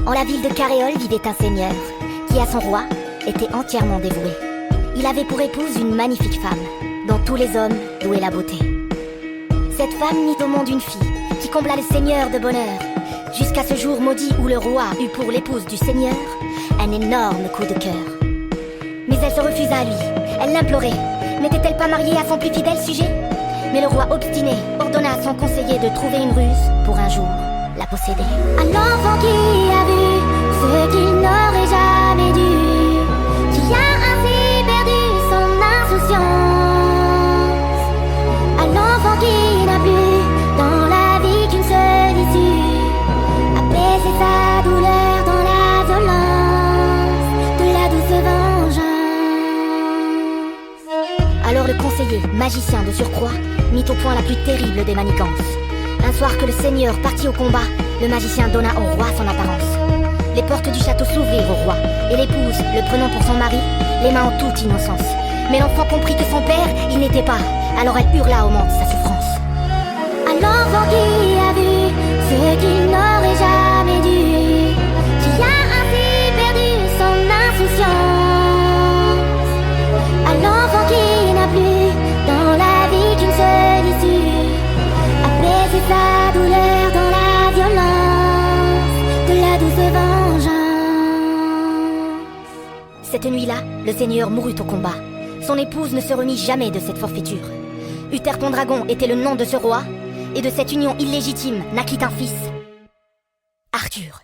En la ville de Caréole vivait un seigneur qui à son roi était entièrement dévoué. Il avait pour épouse une magnifique femme dont tous les hommes louaient la beauté. Cette femme mit au monde une fille qui combla le seigneur de bonheur, jusqu'à ce jour maudit où le roi eut pour l'épouse du seigneur un énorme coup de cœur. Mais elle se refusa à lui, elle l'implorait. N'était-elle pas mariée à son plus fidèle sujet? Mais le roi obstiné ordonna à son conseiller de trouver une ruse pour un jour la posséder. À l'enfant qui a vu ce qu'il n'aurait jamais dû, qui a ainsi perdu son insouciance, à l'enfant qui n'a plus dans la vie qu'une seule issue, apaiser sa douleur dans la violence de la douce vengeance. Alors le conseiller, magicien de surcroît, mit au point la plus terrible des manigances. Un soir que le seigneur partit au combat, le magicien donna au roi son apparence. Les portes du château s'ouvrirent au roi, et l'épouse, le prenant pour son mari, les mains en toute innocence. Mais l'enfant comprit que son père, il n'était pas, alors elle hurla au monde sa souffrance. À l'enfant qui a vu ce qu'il n'aurait jamais dû, qui a ainsi perdu son insouciance, à l'enfant qui n'a plus dans la vie qu'une seule issue, apaiser sa douleur dans la violence de la douce vengeance. Cette nuit-là, le seigneur mourut au combat. Son épouse ne se remit jamais de cette forfaiture. Uther Pendragon était le nom de ce roi, et de cette union illégitime naquit un fils, Arthur.